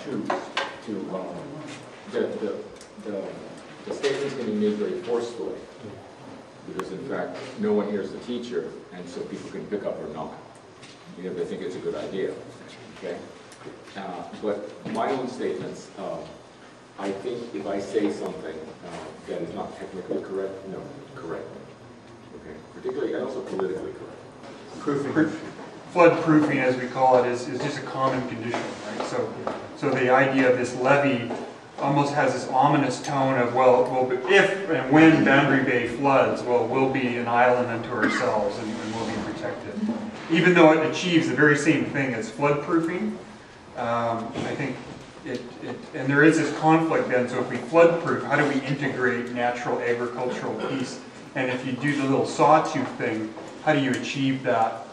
choose to, the statements can be made very forcefully, because in fact, no one hears the teacher, and so people can pick up or not, if they think it's a good idea, okay? But my own statements, I think if I say something that is not technically correct, no, correct. Okay, particularly and also politically correct. Proofing. Flood proofing, as we call it, is just a common condition, right? So the idea of this levee almost has this ominous tone of, well, if and when Boundary Bay floods, well, we'll be an island unto ourselves and we'll be protected. Even though it achieves the very same thing as flood proofing, I think and there is this conflict then, so if we flood proof, how do we integrate natural agricultural piece? And if you do the little sawtooth thing, how do you achieve that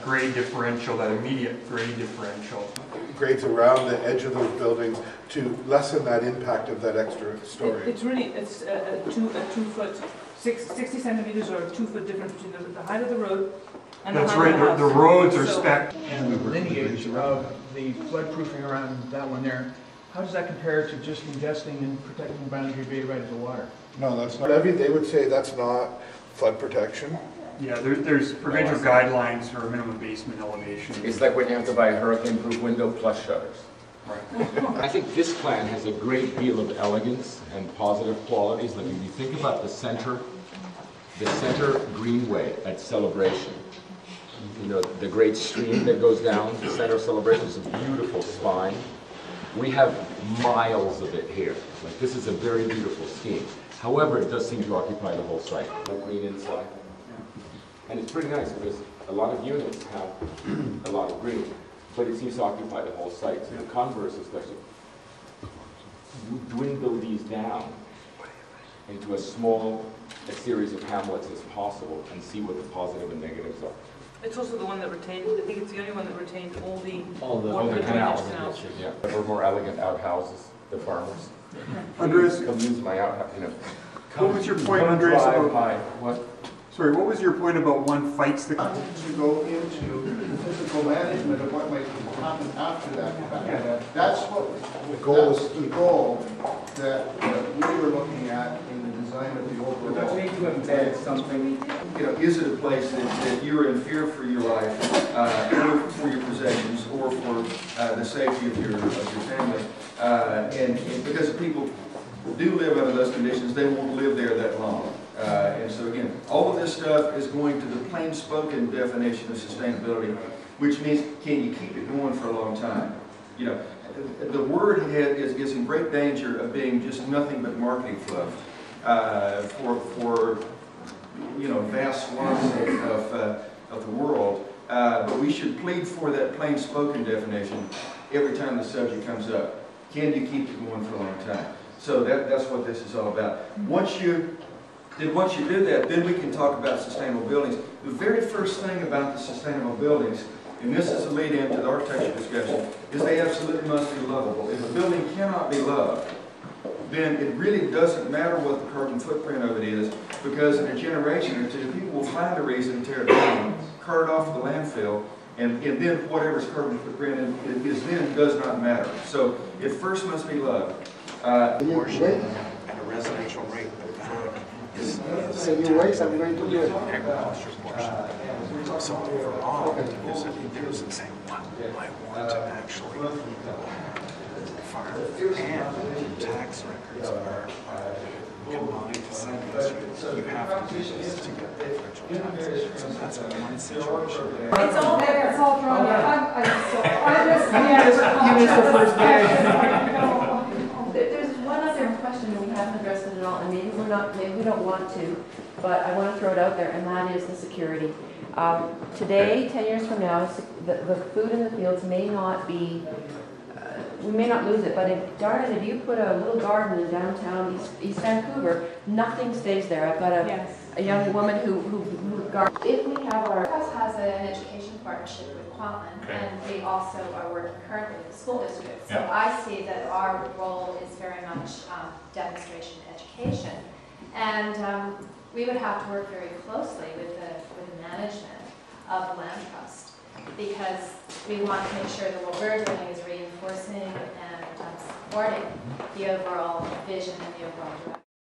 grade differential, that immediate grade differential? Grades around the edge of those buildings to lessen that impact of that extra story. It's a 2 foot, 60 centimeters or a 2 foot difference between the height of the road and That's the height right, of the house. the roads are So, spec. And the lineage of the flood proofing around that one there, how does that compare to just investing in protecting Boundary Bay right at the water? No, that's not. Levy, they would say that's not flood protection. Yeah, there's provincial guidelines for minimum basement elevation. It's like when you have to buy a hurricane-proof window plus shutters. I think this plan has a great deal of elegance and positive qualities. Like if you think about the center greenway at Celebration, you know, the great stream that goes down the center of Celebration is a beautiful spine. We have miles of it here. Like this is a very beautiful scheme. However, it does seem to occupy the whole site. No green inside. And it's pretty nice because a lot of units have a lot of green, but it seems to occupy the whole site. So the converse is that you dwindle these down into a series of hamlets as possible and see what the positive and negatives are. It's also the one that retained, I think it's the only one that retained all the canals. canals. Yeah, or more elegant outhouses, the farmers. Andres, Come use my outhouse, you know. what was your point, Andres, about what? Sorry, what was your point about one fights the... To go into the physical management of what might happen after that. Yeah. That's what the goal that we were looking at in the design of the overall. But don't need to embed something. You know, is it a place that you're in fear for your life, or for your possessions, or for the safety of your family? And because if people do live under those conditions, they won't live there that long. And so again, all of this stuff is going to the plain spoken definition of sustainability, which means can you keep it going for a long time? You know, the word is in great danger of being just nothing but marketing fluff for you know, vast swaths of the world. But we should plead for that plain spoken definition every time the subject comes up. Can you keep it going for a long time? So that's what this is all about. Once you did that, then we can talk about sustainable buildings. The very first thing about the sustainable buildings, and this is a lead into the architecture discussion, is they absolutely must be lovable. If a building cannot be loved, then it really doesn't matter what the carbon footprint of it is, because in a generation or two, people will find a reason to tear it down, cart it off to the landfill, and then whatever's carbon footprint is then does not matter. So it first must be loved. At a residential rate. So you wait, I'm going to do it. Agriculture portion. So overall, there's the same one. I want to actually farm and tax records are combined to some districts. You have to do this to get the differential taxation. So that's one situation. It's all there. It's all drawn out. You missed the first day. There's one other question we haven't addressed it at all, and maybe we don't want to, but I want to throw it out there, and that is the security. Today, 10 years from now, the food in the fields may not be, we may not lose it, but if you put a little garden in downtown East Vancouver, nothing stays there. I've got a young woman who garden. If we have our has an education partnership with Quantland, and we also are working currently with the school district. So I see that our role is very much demonstration education, and we would have to work very closely with the management of the land trust, because we want to make sure that what we're doing is reinforcing and supporting the overall vision and the overall direction.